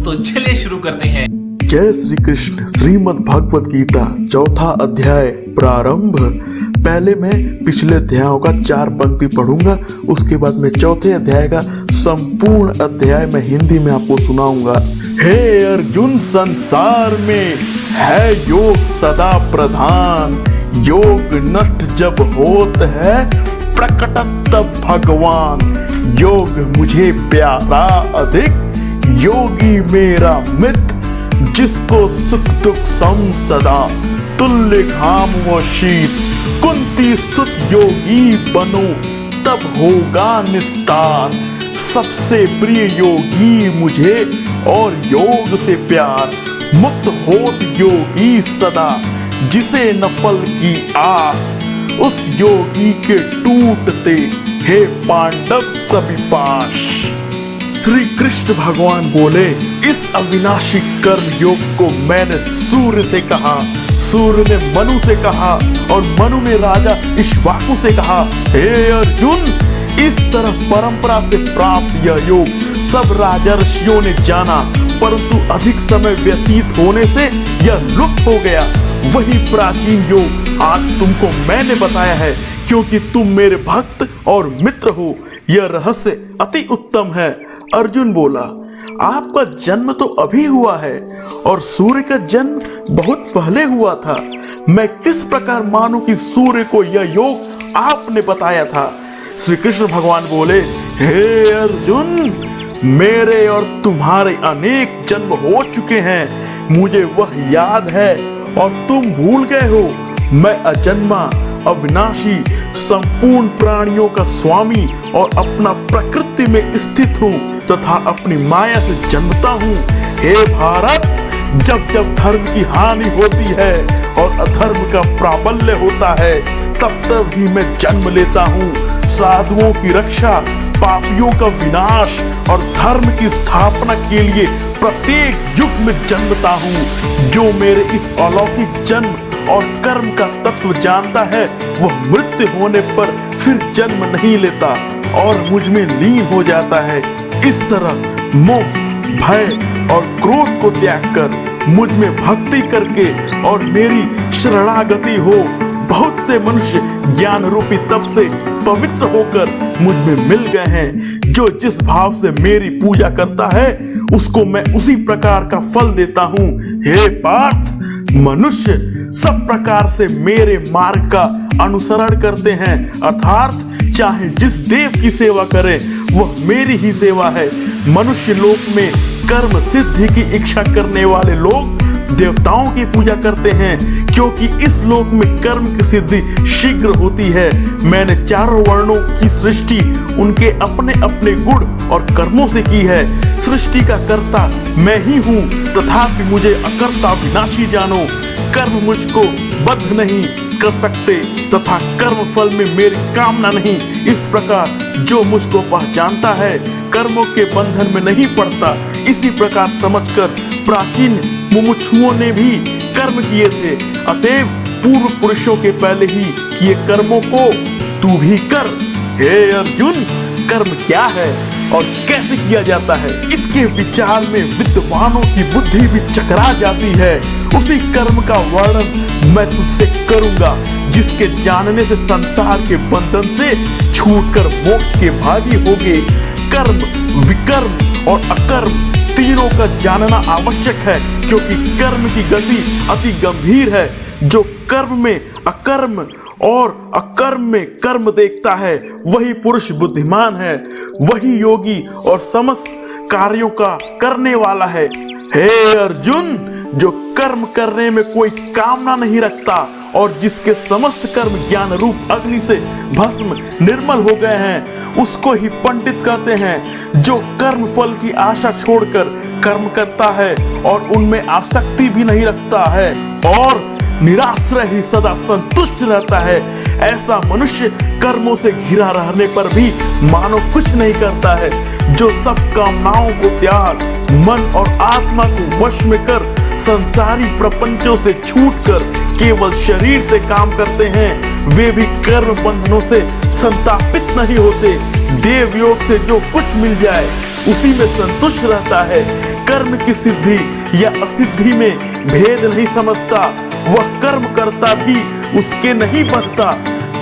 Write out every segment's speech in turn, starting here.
तो चलिए शुरू करते हैं। जय श्री कृष्ण। श्रीमद् भगवत गीता चौथा अध्याय प्रारंभ। पहले मैं पिछले अध्यायों का 4 पंक्ति पढ़ूंगा, उसके बाद मैं चौथे अध्याय का संपूर्ण अध्याय में हिंदी में आपको सुनाऊंगा। हे अर्जुन, संसार में है योग सदा प्रधान, योग नष्ट जब होत है प्रकट तब भगवान। योग मुझे प्यारा अधिक, योगी मेरा मित्र, जिसको सुख दुख सम सदा, तुल्य घाम व शीत। कुंती सुत योगी बनो तब होगा निस्तार, सबसे प्रिय योगी मुझे और योग से प्यार। मुक्त होत योगी सदा, जिसे न फल की आस, उस योगी के टूटते हे पांडव सभी पाश। श्री कृष्ण भगवान बोले, इस अविनाशी कर्म योग को मैंने सूर्य से कहा, सूर्य ने मनु से कहा और मनु ने राजा इक्ष्वाकु से कहा। हे अर्जुन, इस तरह परंपरा से प्राप्त यह योग सब राजर्षियों ने जाना, परंतु अधिक समय व्यतीत होने से यह लुप्त हो गया। वही प्राचीन योग आज तुमको मैंने बताया है, क्योंकि तुम मेरे भक्त और मित्र हो। यह रहस्य अति उत्तम है। अर्जुन बोला, आपका जन्म तो अभी हुआ है और सूर्य का जन्म बहुत पहले हुआ था। मैं किस प्रकार मानूं कि सूर्य को यह योग आपने बताया था। श्री कृष्ण भगवान बोले, हे अर्जुन, मेरे और तुम्हारे अनेक जन्म हो चुके हैं, मुझे वह याद है और तुम भूल गए हो। मैं अजन्मा, अविनाशी, संपूर्ण प्राणियों का स्वामी और अपना प्रकृति में स्थित हूँ तथा अपनी माया से जन्मता हूँ। हे भारत, जब जब धर्म की हानि होती है और अधर्म का प्राबल्य होता है, तब तब ही मैं जन्म लेता हूँ। साधुओं की रक्षा, पापियों का विनाश और धर्म की स्थापना के लिए प्रत्येक युग में जन्मता हूँ। जो मेरे इस अलौकिक जन्म और कर्म का तत्व जानता है, वह मृत्यु होने पर फिर जन्म नहीं लेता और मुझ में लीन हो जाता है। इस तरह मोह, भय और क्रोध को त्याग कर मुझ में भक्ति करके और मेरी शरणागति हो, बहुत से मनुष्य ज्ञान रूपी तप से पवित्र होकर मुझ में मिल गए हैं। जो जिस भाव से मेरी पूजा करता है, उसको मैं उसी प्रकार का फल देता हूँ। हे पार्थ, मनुष्य सब प्रकार से मेरे मार्ग का अनुसरण करते हैं, अर्थात चाहे जिस देव की सेवा करे वह मेरी ही सेवा है। मनुष्य लोक में कर्म सिद्धि की इच्छा करने वाले लोग देवताओं की पूजा करते हैं, क्योंकि इस लोक में कर्म की सिद्धि शीघ्र होती है। मैंने चारों वर्णों की सृष्टि उनके अपने अपने गुण और कर्मों से की है। सृष्टि का कर्ता मैं ही हूँ, तथापि मुझे अकर्ता विनाशी जानो। कर्म मुझको बद्ध नहीं कर सकते तथा कर्म फल में मेरी कामना नहीं। इस प्रकार जो मुझको पहचानता है, कर्मों के बंधन में नहीं पड़ता। इसी प्रकार समझकर प्राचीन मुमुक्षुओं ने भी कर्म किए थे, अतएव पूर्व पुरुषों के पहले ही किए कर्मों को तू भी कर। हे अर्जुन, कर्म क्या है और कैसे किया जाता है, इसके विचार में विद्वानों की बुद्धि भी चकरा जाती है। उसी कर्म का वर्णन मैं तुझसे करूंगा, जिसके जानने से संसार के बंधन से छूटकर मोक्ष के भागी होगे। कर्म, विकर्म और अकर्म तीनों का जानना आवश्यक है, क्योंकि कर्म की गति अति गंभीर है। जो कर्म में अकर्म और अकर्म में कर्म देखता है, वही पुरुष बुद्धिमान है, वही योगी और समस्त कार्यों का करने वाला है। हे अर्जुन, जो कर्म करने में कोई कामना नहीं रखता और जिसके समस्त कर्म ज्ञान रूप अग्नि से भस्म निर्मल हो गए हैं, उसको ही पंडित कहते हैं। जो कर्म फल की आशा छोड़कर कर्म करता है और उनमें आसक्ति भी नहीं रखता है और निराश्रय ही सदा संतुष्ट रहता है, ऐसा मनुष्य कर्मों से घिरा रहने पर भी मानो कुछ नहीं करता है। जो सब कामनाओं को त्याग, मन और आत्मा को वश में कर संसारी प्रपंचों से छूटकर केवल शरीर से काम करते हैं, वे भी कर्म बंधनों से संतापित नहीं होते। देव योग से जो कुछ मिल जाए उसी में संतुष्ट रहता है। कर्म की सिद्धि या असिद्धि में भेद नहीं समझता, वह कर्म करता भी उसके नहीं बनता।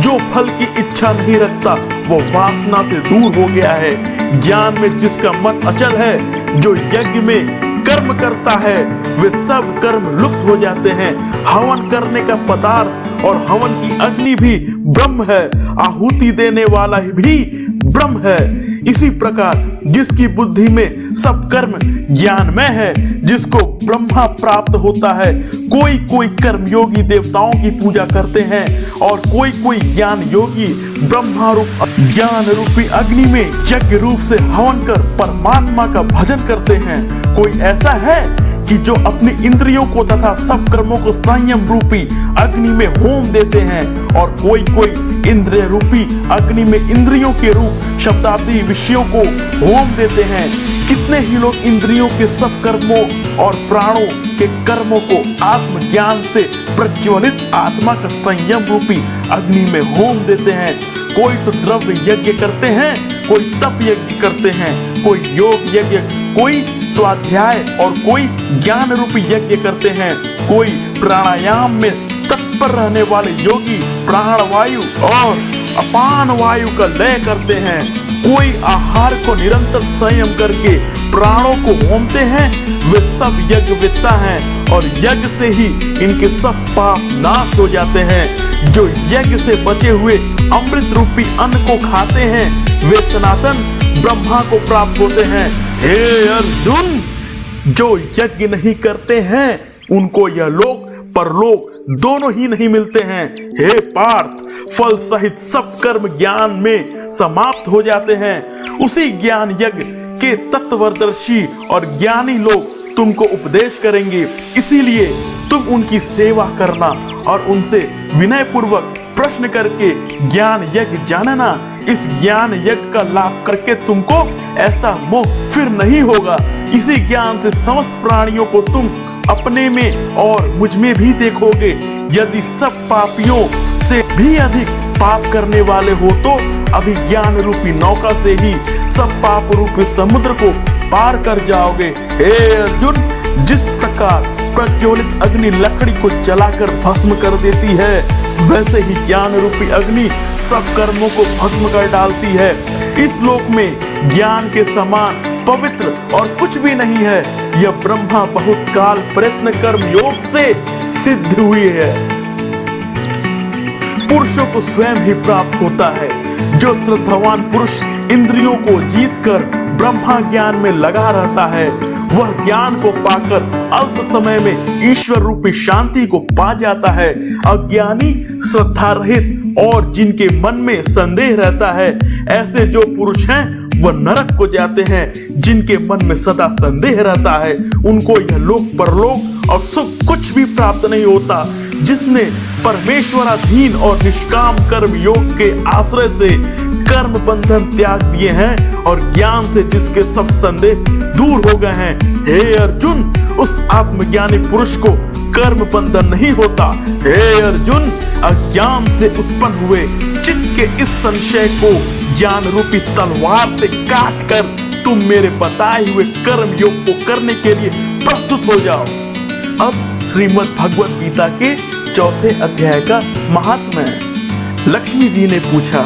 जो फल की इच्छा नहीं रखता वो वासना से दूर हो गया है। ज्ञान में जिसका मन अचल है, जो यज्ञ में कर्म करता है, वे सब कर्म लुप्त हो जाते हैं। हवन करने का पदार्थ और हवन की अग्नि भी ब्रह्म है, आहुति देने वाला भी ब्रह्म है। इसी प्रकार जिसकी बुद्धि में सब कर्म ज्ञानमय है, जिसको ब्रह्मा प्राप्त होता है, कोई कोई कर्म योगी देवताओं की पूजा करते हैं और कोई कोई ज्ञान योगी ब्रह्मा रूप ज्ञान रूपी अग्नि में यज्ञ रूप से हवन कर परमात्मा का भजन करते हैं। कोई ऐसा है कि जो अपनी इंद्रियों को तथा सब कर्मों को संयम रूपी अग्नि में होम देते हैं, और कोई कोई इंद्रिय रूपी अग्नि में इंद्रियों के रूप शब्दादि विषयों को होम देते हैं। कितने ही लोग इंद्रियों के सब कर्मों और प्राणों के कर्मों को आत्मज्ञान से प्रज्वलित आत्मा का संयम रूपी अग्नि में होम देते हैं। कोई तो द्रव्य यज्ञ करते हैं, कोई तप यज्ञ करते हैं, कोई योग यज्ञ, कोई स्वाध्याय और कोई ज्ञान रूपी यज्ञ करते हैं। कोई प्राणायाम में तत्पर रहने वाले योगी प्राण वायु और अपान वायु का लय करते हैं। कोई आहार को निरंतर संयम करके प्राणों को होमते हैं। वे सब यज्ञविद्ता हैं और यज्ञ से ही इनके सब पाप नाश हो जाते हैं। जो यज्ञ से बचे हुए अमृत रूपी अन्न को खाते हैं, वे सनातन ब्रह्मा को प्राप्त होते हैं। हे अर्जुन, जो यज्ञ नहीं करते हैं उनको यह लोक परलोक दोनों ही नहीं मिलते हैं। हे पार्थ, फल सहित सब कर्म ज्ञान में समाप्त हो जाते हैं। उसी ज्ञान यज्ञ के तत्वदर्शी और ज्ञानी लोग तुमको उपदेश करेंगे। इसीलिए तुम उनकी सेवा करना और उनसे विनय पूर्वक प्रश्न करके ज्ञान यज्ञ जानना। इस ज्ञान यज्ञ का लाभ करके तुमको ऐसा मोह फिर नहीं होगा। इसी ज्ञान से समस्त प्राणियों को तुम अपने में और मुझ में भी देखोगे। यदि सब पापियों से भी अधिक पाप करने वाले हो तो अभिज्ञान रूपी नौका से ही सब पाप रूपी समुद्र को पार कर जाओगे। हे अर्जुन, जिस प्रकार प्रज्वलित अग्नि लकड़ी को जलाकर भस्म कर देती है, वैसे ही ज्ञान रूपी अग्नि सब कर्मों को भस्म कर डालती है। इस लोक में ज्ञान के समान पवित्र और कुछ भी नहीं है। यह ब्रह्मा बहुत काल प्रयत्न कर्म योग से सिद्ध हुई है। पुरुषों को स्वयं ही प्राप्त होता है। जो श्रद्धावान पुरुष इंद्रियों को जीतकर ब्रह्मा ज्ञान में लगा रहता है, वह ज्ञान को पाकर अल्प समय में ईश्वर रूपी शांति को पा जाता है। अज्ञानी, श्रद्धा रहित और जिनके मन में संदेह रहता है, ऐसे जो पुरुष हैं वह नरक को जाते हैं। जिनके मन में सदा संदेह रहता है, उनको यह लोक परलोक और सुख कुछ भी प्राप्त नहीं होता। जिसने परमेश्वराधीन और निष्काम कर्म योग के आश्रय से कर्म बंधन त्याग दिए हैं और ज्ञान से जिसके सब संदेह दूर हो गए हैं, हे अर्जुन, उस आत्मज्ञानी पुरुष को कर्म बंधन नहीं होता। हे अर्जुन, अज्ञान से उत्पन्न हुए चित्त के इस संशय को ज्ञान रूपी तलवार से काट कर तुम मेरे बताए हुए कर्म योग को करने के लिए प्रस्तुत हो जाओ। अब श्रीमद् भगवत गीता के चौथे अध्याय का महात्म्य। लक्ष्मी जी ने पूछा,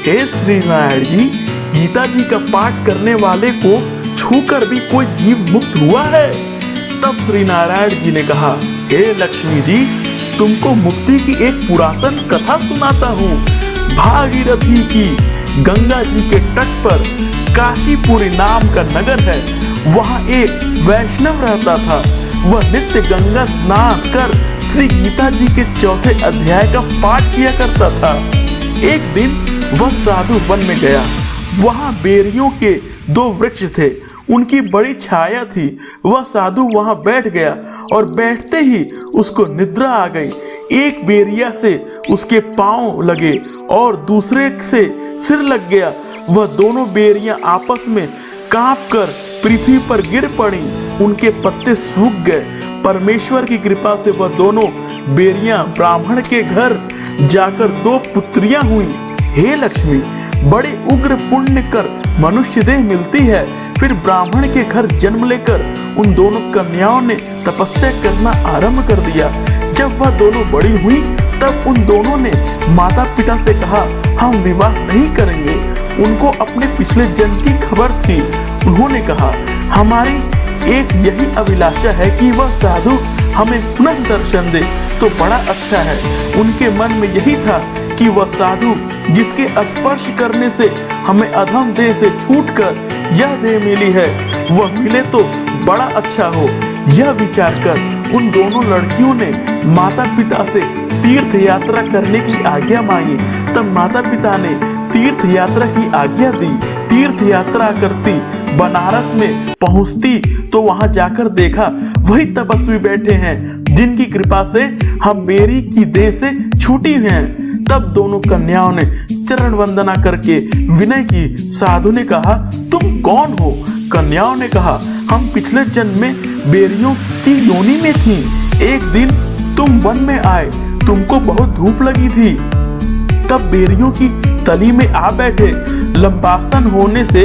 हे श्री नारायण जी, गीता जी का पाठ करने वाले को छूकर भी कोई जीव मुक्त हुआ है? तब श्री नारायण जी ने कहा, हे लक्ष्मी जी, तुमको मुक्ति की एक पुरातन कथा सुनाता हूँ। भागीरथी की गंगा जी के तट पर काशीपुरी नाम का नगर है। वहाँ एक वैष्णव रहता था। वह नित्य गंगा स्नान कर श्री गीता जी के चौथे अध्याय का पाठ किया करता था। एक दिन वह साधु वन में गया। वहाँ बेरियों के 2 वृक्ष थे, उनकी बड़ी छाया थी। वह साधु वहाँ बैठ गया और बैठते ही उसको निद्रा आ गई। एक बेरिया से उसके पांव लगे और दूसरे से सिर लग गया। वह दोनों बेरियां आपस में कांपकर पृथ्वी पर गिर पड़ी। उनके पत्ते सूख गए। परमेश्वर की कृपा से वह दोनों बेरियां ब्राह्मण के घर जाकर 2 पुत्रियां हुई। हे लक्ष्मी, बड़े उग्र पुण्य कर मनुष्य देह मिलती है। फिर ब्राह्मण के घर जन्म लेकर उन दोनों कन्याओं ने तपस्या करना आरंभ कर दिया। जब वह दोनों बड़ी हुई तब उन दोनों ने माता पिता से कहा, हम विवाह नहीं करेंगे। उनको अपने पिछले जन्म की खबर थी। उन्होंने कहा, हमारी एक यही अभिलाषा है कि वह साधु हमें पुनः दर्शन दे तो बड़ा अच्छा है। उनके मन में यही था कि वह साधु जिसके स्पर्श करने से हमें अधम देह से छूटकर यह देह मिली है, वह मिले तो बड़ा अच्छा हो। यह विचार कर उन दोनों लड़कियों ने माता पिता से तीर्थ यात्रा करने की आज्ञा मांगी। तब माता पिता ने तीर्थ यात्रा की आज्ञा दी। तीर्थ यात्रा करती बनारस में पहुंचती तो वहां जाकर देखा वही तपस्वी बैठे हैं जिनकी कृपा से हम मेरी की देह से छूटी हैं। तब दोनों कन्याओं ने चरण वंदना करके विनय की। साधु ने कहा, तुम कौन हो? कन्याओं ने कहा, हम पिछले जन्म में बेरियों की योनि में थी। एक दिन तुम वन में आए, तुमको बहुत धूप लगी थी, तब बेरियों की तली में आ बैठे। लंबासन होने से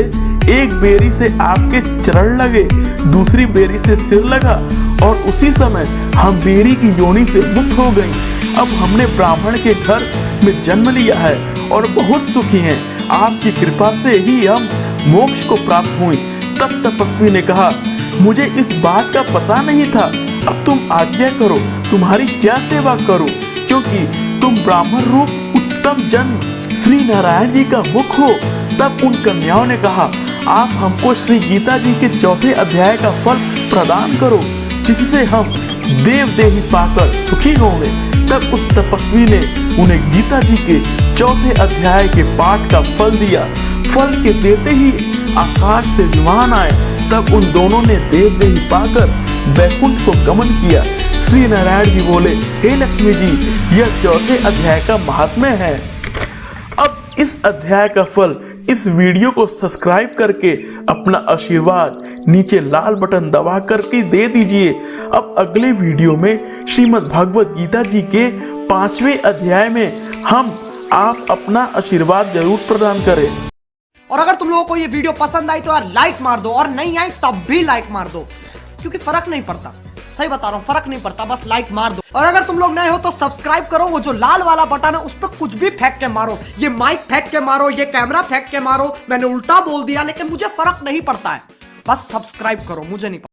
एक बेरी से आपके चरण लगे, दूसरी बेरी से सिर लगा और उसी समय हम बेरी की योनि से मुक्त हो गई। अब हमने ब्राह्मण के घर में जन्म लिया है और बहुत सुखी हैं। आपकी कृपा से ही हम मोक्ष को प्राप्त हुई। तब तपस्वी ने कहा, मुझे इस बात का पता नहीं था। अब तुम आज्ञा करो, तुम्हारी क्या सेवा करूं, क्योंकि तुम ब्राह्मण रूप उत्तम जन्म श्री नारायण जी का मुख हो। तब उन कन्याओं ने कहा, आप हमको श्री गीता जी के 4थे अध्याय का फल प्रदान करो, जिससे हम देव देही पाकर सुखी होंगे। तब उस तपस्वी ने उन्हें गीता जी के 4थे अध्याय के पाठ का फल दिया। फल के देते ही आकाश से विमान आए। तब उन दोनों ने देव देही पाकर वैकुंठ को गमन किया। श्री नारायण जी बोले, हे लक्ष्मी जी, यह 4थे अध्याय का महात्म्य है। अब इस अध्याय का फल इस वीडियो को सब्सक्राइब करके अपना आशीर्वाद नीचे लाल बटन दबा करके दे दीजिए। अब अगले वीडियो में श्रीमद् भगवत गीता जी के 5वें अध्याय में हम आप अपना आशीर्वाद जरूर प्रदान करें। और अगर तुम लोगों को ये वीडियो पसंद आई तो यार लाइक मार दो, और नहीं आई तब भी लाइक मार दो, क्योंकि फर्क नहीं पड़ता। सही बता रहा हूं, फर्क नहीं पड़ता, बस लाइक मार दो। और अगर तुम लोग नए हो तो सब्सक्राइब करो। वो जो लाल वाला बटन है उस पर कुछ भी फेंक के मारो, ये माइक फेंक के मारो, ये कैमरा फेंक के मारो, मैंने उल्टा बोल दिया लेकिन मुझे फर्क नहीं पड़ता है, बस सब्सक्राइब करो, मुझे नहीं